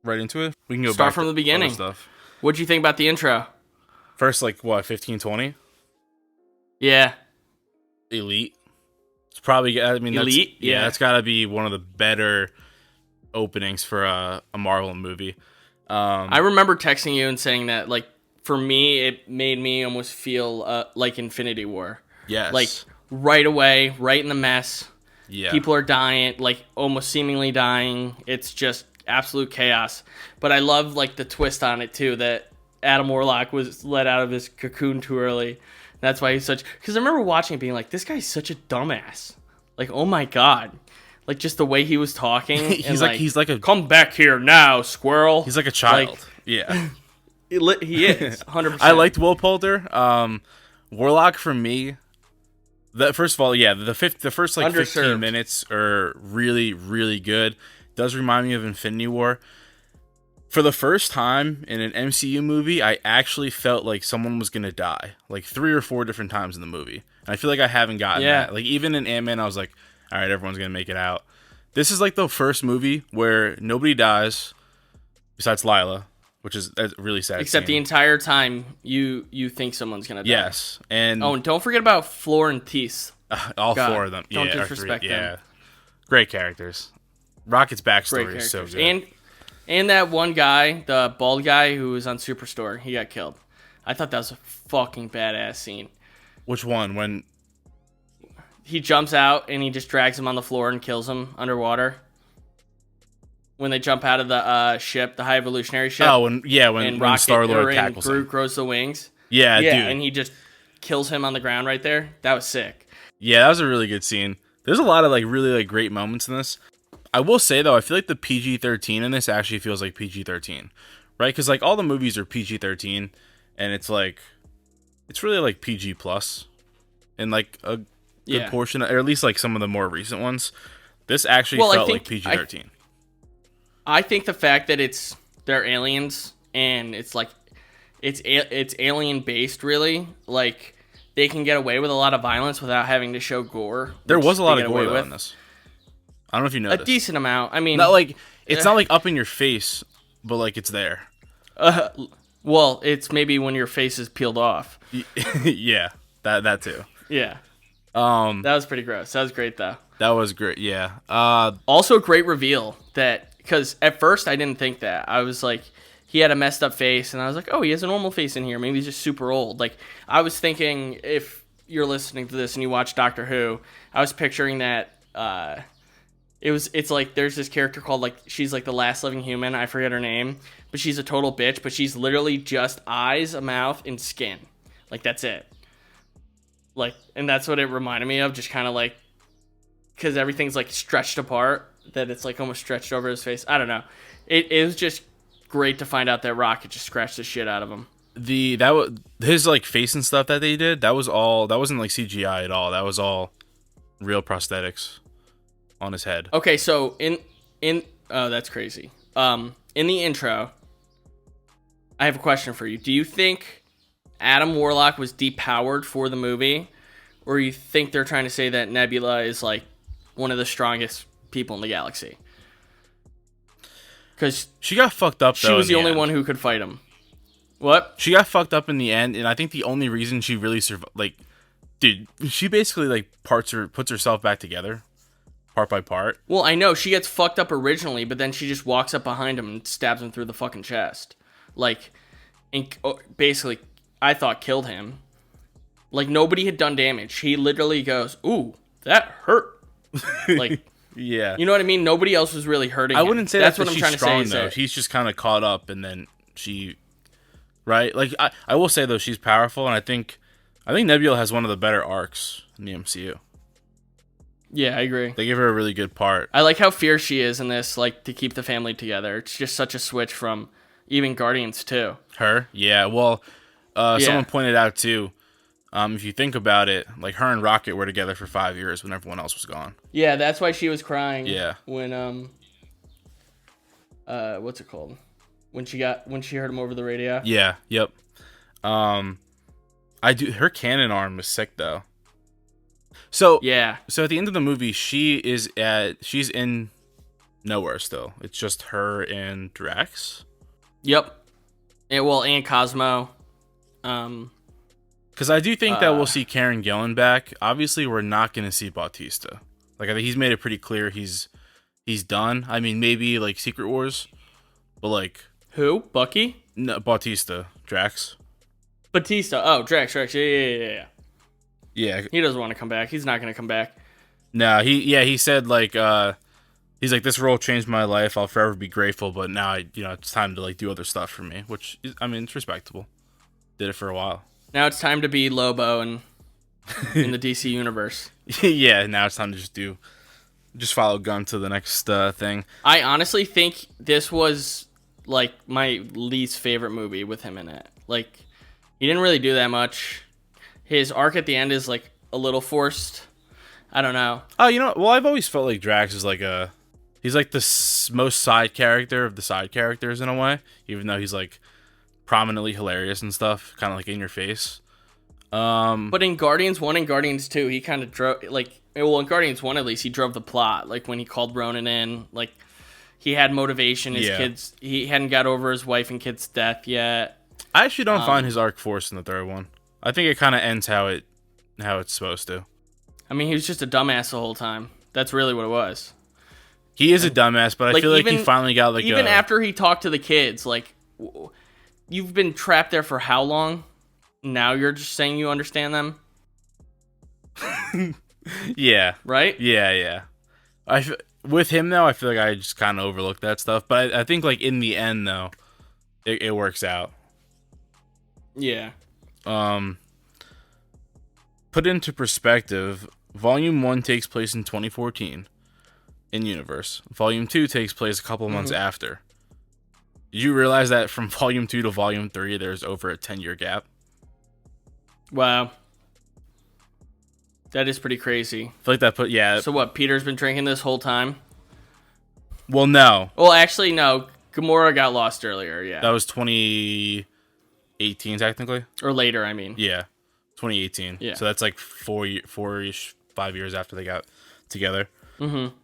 right into it? We can go Start back from to the beginning. other stuff. What'd you think about the intro? First, like, what, 15, 20? Yeah. Elite. It's probably, I mean, Elite? Yeah. That's got to be one of the better openings for a Marvel movie. I remember texting you and saying that, like, for me, it made me almost feel like Infinity War. Yes. Like, right away, right in the mess. Yeah. People are dying, like, almost seemingly dying. It's just absolute chaos. But I love, like, the twist on it, too, that Adam Warlock was let out of his cocoon too early. That's why he's such... Because I remember watching it being like, this guy's such a dumbass. Like, oh my god. Like, just the way he was talking. he's like a... Come back here now, squirrel. He's like a child. Like, yeah. He is, 100%. I liked Will Poulter. Warlock, for me... First of all, yeah, the first like 15 minutes are really, really good. Does remind me of Infinity War. For the first time in an MCU movie, I actually felt like someone was gonna die, like 3 or 4 different times in the movie. And I feel like I haven't gotten that. Like even in Ant-Man, I was like, all right, everyone's gonna make it out. This is like the first movie where nobody dies besides Lila, which is a really sad. Except scene. the entire time you think someone's gonna die. Yes, and don't forget about Flor and Tease. All 4 of them. Don't yeah, disrespect them. Yeah, great characters. Rocket's backstory is so good. And that one guy, the bald guy who was on Superstore, he got killed. I thought that was a fucking badass scene. Which one? When he jumps out and he just drags him on the floor and kills him underwater. When they jump out of the ship, the High Evolutionary ship. Oh, when Star-Lord tackles him. Groot grows the wings. Yeah, dude. And he just kills him on the ground right there. That was sick. Yeah, that was a really good scene. There's a lot of like really like great moments in this. I will say though, I feel like the PG-13 in this actually feels like PG-13, right? Because like all the movies are PG-13, and it's like it's really like PG plus, in like a good portion, or at least like some of the more recent ones. This actually felt like PG-13. I think the fact that they're aliens and it's like it's alien based, really, like they can get away with a lot of violence without having to show gore. There was a lot of gore though in this. I don't know if you noticed. A decent amount. I mean, not like it's not like up in your face, but like it's there. Well, it's maybe when your face is peeled off. Yeah, that too. Yeah. That was pretty gross. That was great though. That was great. Yeah. Also, a great reveal that because at first I didn't think that. I was like, he had a messed up face, and I was like, oh, he has a normal face in here. Maybe he's just super old. Like I was thinking, if you're listening to this and you watch Doctor Who, I was picturing that. It's like there's this character called like she's like the last living human. I forget her name, but she's a total bitch. But she's literally just eyes, a mouth, and skin. Like that's it. Like, and that's what it reminded me of. Just kind of like because everything's like stretched apart, that it's like almost stretched over his face. I don't know. It was just great to find out that Rocket just scratched the shit out of him. His like face and stuff that they did. That wasn't like CGI at all. That was all real prosthetics on his head. Okay, so in oh, that's crazy. In the intro, I have a question for you. Do you think Adam Warlock was depowered for the movie, or you think they're trying to say that Nebula is like one of the strongest people in the galaxy? Because she got fucked up. She was the only one who could fight him. What? She got fucked up in the end, and I think the only reason she really survived, like, dude, she basically like puts herself back together. Part by part. Well, I know she gets fucked up originally, but then she just walks up behind him and stabs him through the fucking chest. Like, and basically, I thought killed him. Like, nobody had done damage. He literally goes, ooh, that hurt. Like, yeah. You know what I mean? Nobody else was really hurting him. I wouldn't say that's what I'm she's trying strong, to say. Though. She's just kind of caught up, and then she... Right? Like, I will say, though, she's powerful, and I think Nebula has one of the better arcs in the MCU. Yeah, I agree. They give her a really good part. I like how fierce she is in this, like, to keep the family together. It's just such a switch from even Guardians 2. Her? Yeah, well, someone pointed out, too, if you think about it, like, her and Rocket were together for 5 years when everyone else was gone. Yeah, that's why she was crying. Yeah. When, what's it called? When she heard him over the radio. Yeah, yep. Her cannon arm was sick, though. So yeah. So at the end of the movie, she's in Nowhere still. It's just her and Drax. Yep. And Cosmo. Because I do think that we'll see Karen Gillan back. Obviously, we're not going to see Bautista. Like, I think he's made it pretty clear he's done. I mean, maybe like Secret Wars, but like who? Bucky? No, Bautista, Drax. Batista. Oh, Drax. Yeah. Yeah. He doesn't want to come back. He's not going to come back. No, he said like he's like, this role changed my life. I'll forever be grateful, but now it's time to like do other stuff for me, which is, I mean, it's respectable. Did it for a while. Now it's time to be Lobo and in the DC universe. Yeah, now it's time to just follow Gunn to the next thing. I honestly think this was like my least favorite movie with him in it. Like, he didn't really do that much. His arc at the end is like a little forced. I don't know. Oh, well, I've always felt like Drax is like he's like the most side character of the side characters in a way, even though he's like prominently hilarious and stuff, kind of like in your face. But in Guardians 1 and Guardians 2, he kind of drove, like, well, in Guardians 1 at least, he drove the plot. Like, when he called Ronan in, like, he had motivation. His kids, he hadn't got over his wife and kid's death yet. I actually don't find his arc forced in the third one. I think it kind of ends how it's supposed to. I mean, he was just a dumbass the whole time. That's really what it was. He is a dumbass, but I feel like he finally got like even after he talked to the kids, like, you've been trapped there for how long? Now you're just saying you understand them? Yeah. Right? Yeah. With him, though, I feel like I just kind of overlooked that stuff. But I think, like, in the end, though, it works out. Yeah. Put into perspective, Volume 1 takes place in 2014 in universe. Volume 2 takes place a couple months after. Did you realize that from Volume 2 to Volume 3, there's over a 10-year gap? Wow. That is pretty crazy. I feel like that yeah. So what, Peter's been drinking this whole time? Well, no. Well, actually, no. Gamora got lost earlier, yeah. That was 2018, technically. Or later, I mean. Yeah. 2018. Yeah. So that's like 4-ish, 5 years after they got together. Mm-hmm.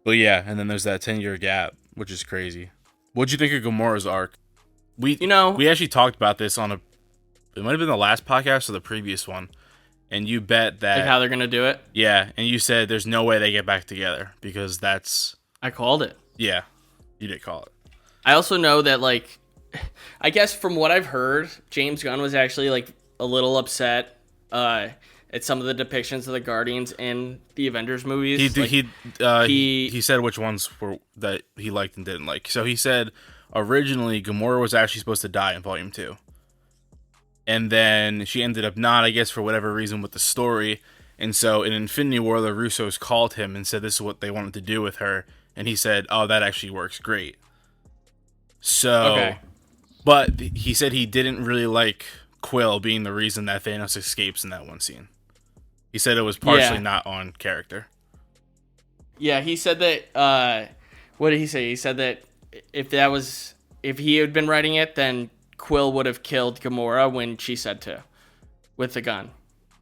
But yeah, and then there's that 10-year gap, which is crazy. What'd you think of Gamora's arc? We actually talked about this it might have been the last podcast or the previous one, and you bet that... Like how they're going to do it? Yeah, and you said there's no way they get back together, because that's... I called it. Yeah, you did call it. I also know that, like, I guess from what I've heard, James Gunn was actually, like, a little upset at some of the depictions of the Guardians in the Avengers movies. He said which ones were that he liked and didn't like. So he said originally Gamora was actually supposed to die in Volume 2. And then she ended up not, I guess, for whatever reason with the story. And so in Infinity War, the Russos called him and said this is what they wanted to do with her. And he said, oh, that actually works great. So, okay. But he said he didn't really like Quill being the reason that Thanos escapes in that one scene. He said it was partially not on character. Yeah, he said that, what did he say? He said that if he had been writing it, then Quill would have killed Gamora when she said to, with the gun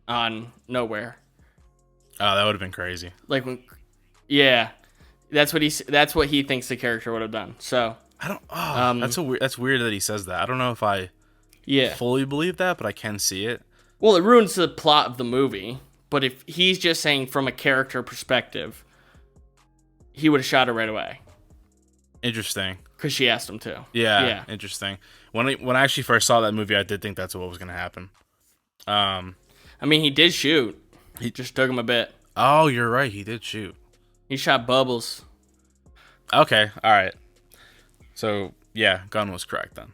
on Nowhere. Oh, that would have been crazy. Like that's what he thinks the character would have done. So I don't. Oh, that's weird that he says that. I don't know if I fully believe that, but I can see it. Well, it ruins the plot of the movie. But if he's just saying from a character perspective, he would have shot her right away. Interesting. Because she asked him to. Yeah. Interesting. When I actually first saw that movie, I did think that's what was going to happen. I mean, he did shoot. He just took him a bit. Oh, you're right. He did shoot. He shot Bubbles. Okay. All right. So, yeah, Gunn was correct then.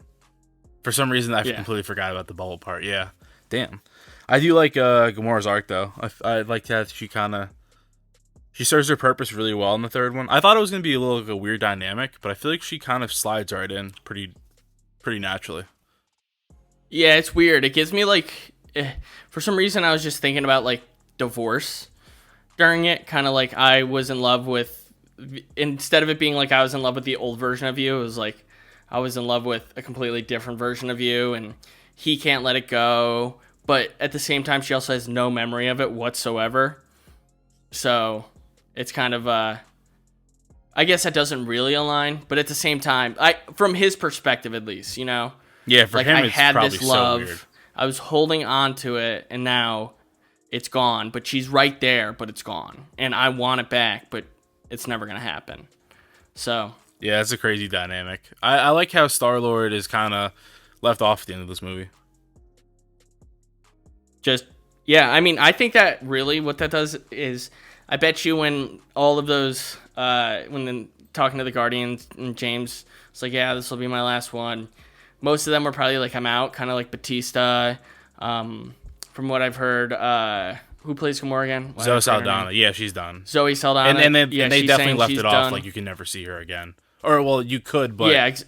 For some reason, I completely forgot about the bubble part. Yeah. Damn. I do like Gamora's arc, though. I like that she serves her purpose really well in the third one. I thought it was going to be a little like a weird dynamic, but I feel like she kind of slides right in pretty naturally. Yeah, it's weird. It gives me, like... for some reason, I was just thinking about, like, divorce during it. Kind of like I was in love with... Instead of it being like I was in love with the old version of you, it was like I was in love with a completely different version of you, and he can't let it go. But at the same time, she also has no memory of it whatsoever. So it's kind of I guess that doesn't really align, but at the same time, from his perspective at least, you know. Yeah, for like him, I it's had probably this love, so weird. I was holding on to it, and now it's gone. But she's right there, but it's gone, and I want it back, but it's never gonna happen. So yeah, it's a crazy dynamic. I like how Star-Lord is kind of left off at the end of this movie. I mean, I think that really what that does is, I bet you when all of those, talking to the Guardians and James, it's like, yeah, this will be my last one. Most of them were probably like, I'm out, kind of like Batista. From what I've heard, who plays Gamora again? Zoe Saldana. Yeah, she's done. Zoe Saldana. And they definitely left it off like you can never see her again. Or, well, you could, but,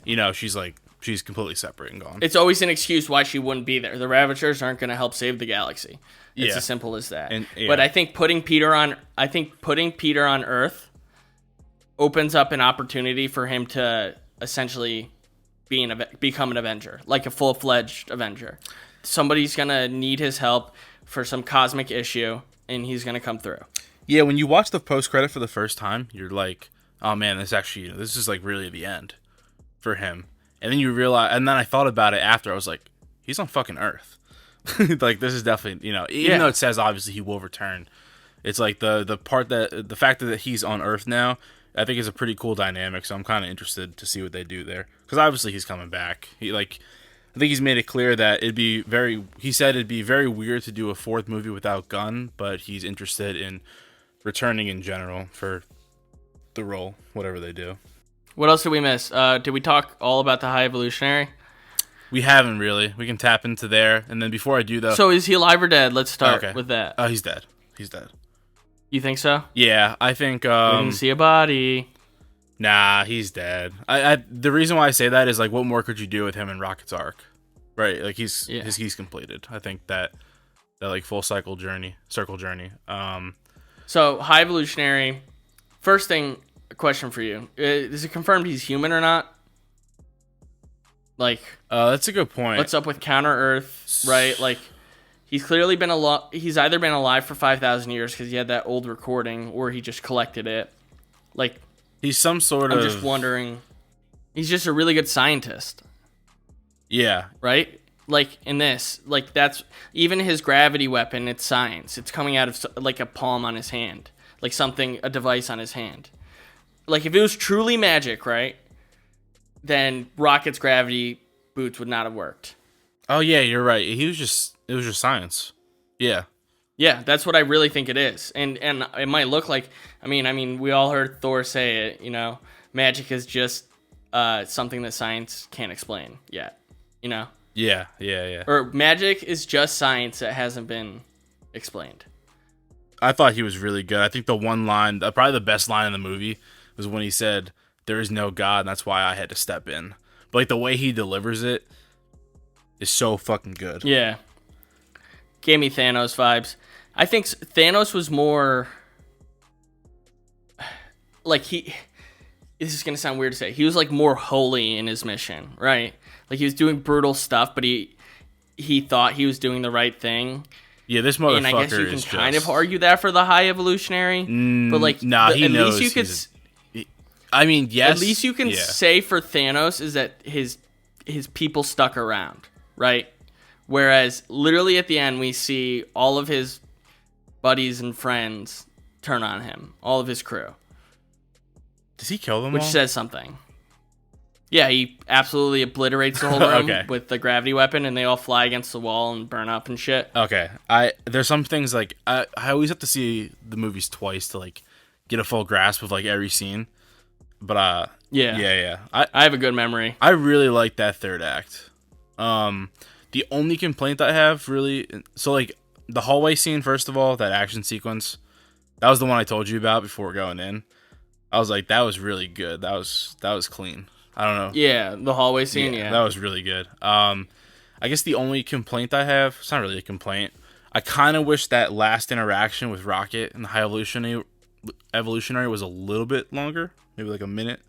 she's completely separate and gone. It's always an excuse why she wouldn't be there. The Ravagers aren't going to help save the galaxy. It's as simple as that. But I think putting Peter on Earth opens up an opportunity for him to essentially become an Avenger, like a full-fledged Avenger. Somebody's going to need his help for some cosmic issue, and he's going to come through. Yeah, when you watch the post-credit for the first time, you're like, oh man, this is like really the end for him. And then you realize, and then I thought about it after, I was like, he's on fucking Earth. Like, this is definitely, even though it says obviously he will return, it's like the fact that he's on Earth now, I think is a pretty cool dynamic. So I'm kind of interested to see what they do there, because obviously he's coming back. I think he's made it clear that he said it'd be very weird to do a fourth movie without Gunn, but he's interested in returning in general for the role, whatever they do. What else did we miss? Did we talk all about the High Evolutionary? We haven't really. We can tap into there. And then before I do, though... So is he alive or dead? Let's start with that. Oh, he's dead. He's dead. You think so? Yeah, I think... we didn't see a body. Nah, he's dead. The reason why I say that is, like, what more could you do with him in Rocket's arc? Right? Like, he's completed. I think that like, full circle journey. So, High Evolutionary... First thing, a question for you. Is it confirmed he's human or not? Like, that's a good point. What's up with Counter Earth, right? Like, he's clearly been he's either been alive for 5,000 years because he had that old recording, or he just collected it. Like, he's some sort of... I'm just wondering. He's just a really good scientist. Yeah. Right? Like, in this, like, that's even his gravity weapon. It's science. It's coming out of like a palm on his hand, like a device on his hand. Like, if it was truly magic, right? Then Rocket's gravity boots would not have worked. Oh yeah, you're right. It was just science. Yeah. Yeah, that's what I really think it is. And it might look like, I mean, we all heard Thor say it, magic is just something that science can't explain yet, Yeah. Or magic is just science that hasn't been explained. I thought he was really good. I think the one line, probably the best line in the movie, was when he said, "There is no God, and that's why I had to step in." But like the way he delivers it is so fucking good. Yeah. Gave me Thanos vibes. I think Thanos was more like this is going to sound weird to say. He was like more holy in his mission, right? Like he was doing brutal stuff, but he thought he was doing the right thing. Yeah, this motherfucker is and I guess you can kind of argue that for the High Evolutionary, but like he knows. Least you could I mean, yes. At least you can say for Thanos is that his people stuck around, right? Whereas literally at the end we see all of his buddies and friends turn on him, all of his crew. Does he kill them all? Which says something. Yeah, he absolutely obliterates the whole room with the gravity weapon, and they all fly against the wall and burn up and shit. Okay, there's some things like I always have to see the movies twice to like get a full grasp of like every scene. But yeah. I have a good memory. I really like that third act. The only complaint I have really, so like the hallway scene, first of all, that action sequence, that was the one I told you about before going in. I was like, that was really good. That was clean. I don't know. Yeah, the hallway scene. Yeah, that was really good. I guess the only complaint I have, it's not really a complaint. I kind of wish that last interaction with Rocket and the High Evolutionary was a little bit longer. Maybe like a minute.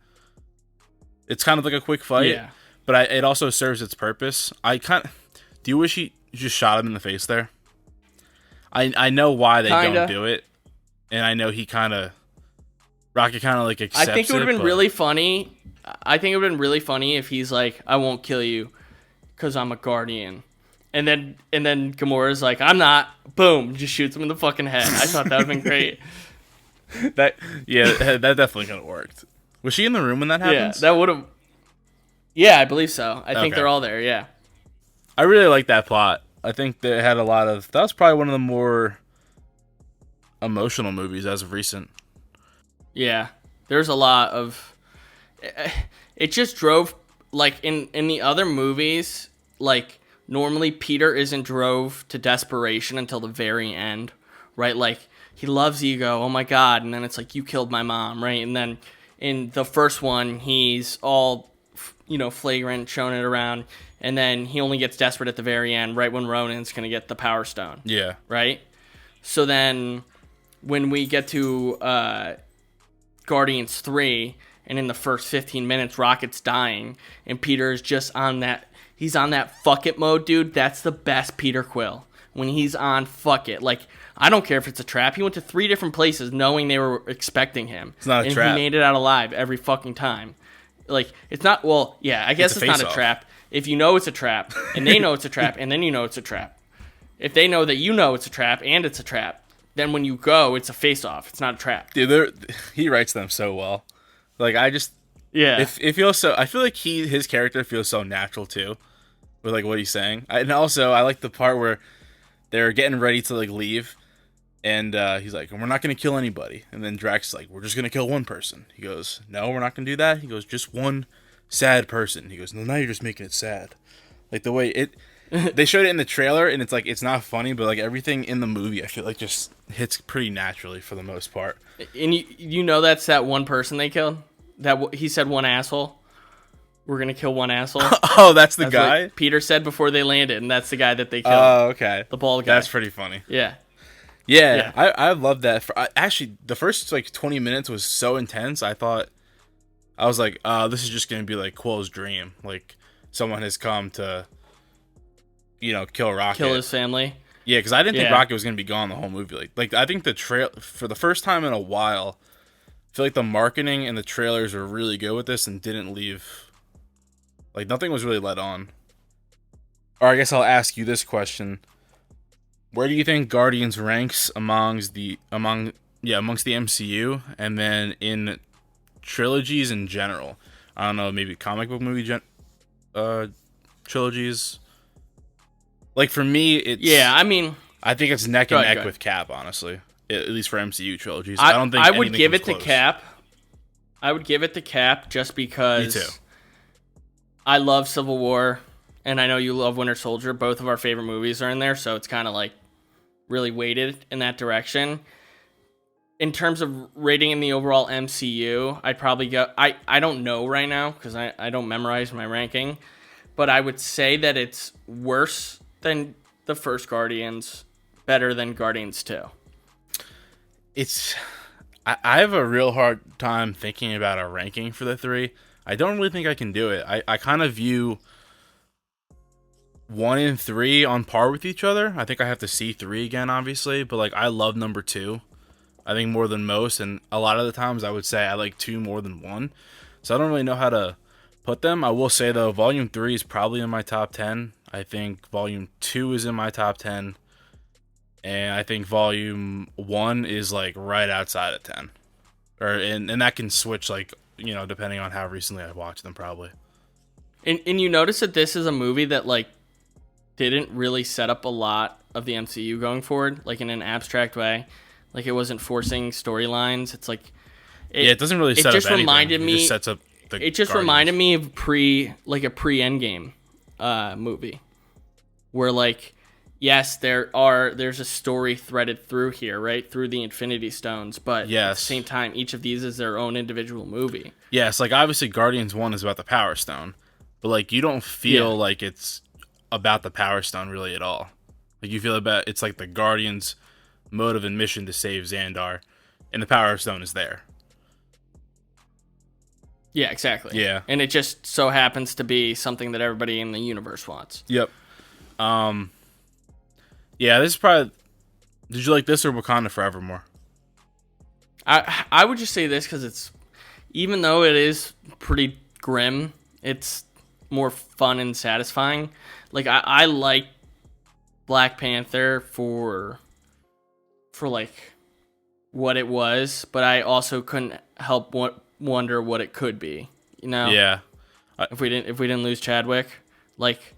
It's kind of like a quick fight, but it also serves its purpose. Do you wish he just shot him in the face there? I know why they don't do it, and I know he kind of Rocket kind of like accepts it. I think it would have been really funny. I think it would have been really funny if he's like, I won't kill you because I'm a guardian. And then Gamora's like, I'm not. Boom, just shoots him in the fucking head. I thought that would have been great. that definitely could have worked. Was she in the room when that happens? Yeah, that would have. Yeah, I believe so. I think they're all there. Yeah. I really like that plot. I think they had a lot of. That was probably one of the more emotional movies as of recent. Yeah, there's a lot of. It just drove like in the other movies, like normally Peter isn't drove to desperation until the very end, right? Like he loves Ego, oh my god, and then it's like you killed my mom, right? And then in the first one, he's all flagrant, showing it around, and then he only gets desperate at the very end, right when Ronan's gonna get the Power Stone. Yeah. Right. So then, when we get to Guardians 3, and in the first 15 minutes, Rocket's dying, and Peter's just on that. He's on that fuck it mode, dude. That's the best Peter Quill. When he's on fuck it. Like, I don't care if it's a trap. He went to 3 different places knowing they were expecting him. It's not a trap. And he made it out alive every fucking time. Like, it's not, well, yeah, I guess it's not a trap. If you know it's a trap, and they know it's a trap, and then you know it's a trap. If they know that you know it's a trap, and it's a trap, then when you go, it's a face-off. It's not a trap. Dude, he writes them so well. Like, I just... Yeah. It feels so... I feel like his character feels so natural, too. With, like, what he's saying. And also, I like the part where they're getting ready to, like, leave. And he's like, we're not going to kill anybody. And then Drax is like, we're just going to kill one person. He goes, no, we're not going to do that. He goes, just one sad person. He goes, no, now you're just making it sad. Like, the way it... They showed it in the trailer, and it's like, it's not funny, but, like, everything in the movie, I feel like, just hits pretty naturally for the most part. And you know that's that one person they killed? That he said one asshole? We're going to kill one asshole? Oh, that's the guy? What Peter said before they landed, and that's the guy that they killed. Oh, okay. The bald guy. That's pretty funny. Yeah. Yeah. I love that. Actually, the first, like, 20 minutes was so intense, I was like, this is just going to be, like, Quill's dream. Like, someone has come to... kill Rocket. Kill his family. Yeah, because I didn't think Rocket was going to be gone the whole movie. Like I think the for the first time in a while, I feel like the marketing and the trailers were really good with this and didn't leave. Like, nothing was really let on. Or I guess I'll ask you this question. Where do you think Guardians ranks amongst the MCU, and then in trilogies in general? I don't know, maybe comic book movie trilogies. Like, for me, it's... Yeah, I mean... I think it's neck and neck with Cap, honestly. At least for MCU trilogies. I don't think I would give it close. to Cap. I would give it to Cap just because... Me too. I love Civil War, and I know you love Winter Soldier. Both of our favorite movies are in there, so it's kind of, like, really weighted in that direction. In terms of rating in the overall MCU, I'd probably go... I don't know right now, because I don't memorize my ranking, but I would say that it's worse than the first Guardians, better than Guardians 2. I have a real hard time thinking about a ranking for the 3. I don't really think I can do it. I kind of view 1 and 3 on par with each other. I think I have to see 3 again, obviously, but, like, I love number 2. I think more than most, and a lot of the times I would say I like 2 more than 1. So I don't really know how to put them. I will say, though, Volume 3 is probably in my top 10. I think Volume 2 is in my top 10. And I think Volume 1 is, like, right outside of 10. And that can switch, like, depending on how recently I watched them, probably. And you notice that this is a movie that, like, didn't really set up a lot of the MCU going forward, like, in an abstract way. Like, it wasn't forcing storylines. It's like... it doesn't really set up anything. Reminded me, it just sets up the It just Guardians. reminded me of a pre-Endgame movie. Where, like, yes, there's a story threaded through here, right? Through the Infinity Stones, but at the same time, each of these is their own individual movie. Yes, like, obviously Guardians 1 is about the Power Stone, but, like, you don't feel like it's about the Power Stone really at all. Like, you feel it's like the Guardians' motive and mission to save Xandar, and the Power Stone is there. Yeah, exactly. Yeah. And it just so happens to be something that everybody in the universe wants. Yep. Yeah, this is probably... Did you like this or Wakanda Forever more? I would just say this because it's, even though it is pretty grim, it's more fun and satisfying. Like I like Black Panther for like what it was, but I also couldn't help wonder what it could be. You know? Yeah. If we didn't lose Chadwick, like,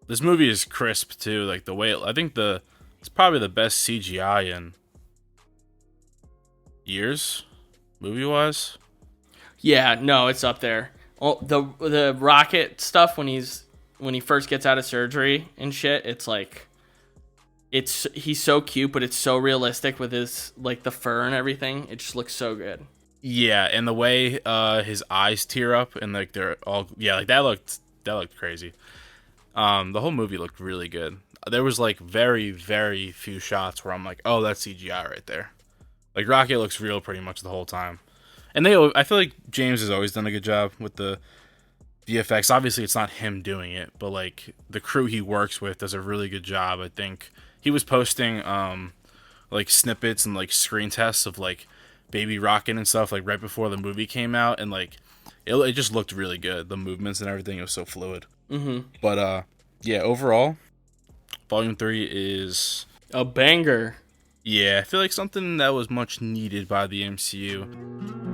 this movie is crisp too. Like the way I think it's probably the best CGI in years, movie wise. Yeah, no, it's up there. Oh, the rocket stuff when he first gets out of surgery and shit, it's like, he's so cute, but it's so realistic with his, like, the fur and everything. It just looks so good. Yeah, and the way his eyes tear up and like they're all, yeah, like that looked crazy. The whole movie looked really good. There was like very, very few shots where I'm like, oh, that's CGI right there. Like Rocket looks real pretty much the whole time. And I feel like James has always done a good job with the VFX. Obviously, it's not him doing it, but like the crew he works with does a really good job. I think he was posting like snippets and like screen tests of like Baby Rocket and stuff like right before the movie came out, and like it just looked really good. The movements and everything, it was so fluid. Mm-hmm. But yeah, overall, Volume 3 is a banger. Yeah, I feel like something that was much needed by the MCU.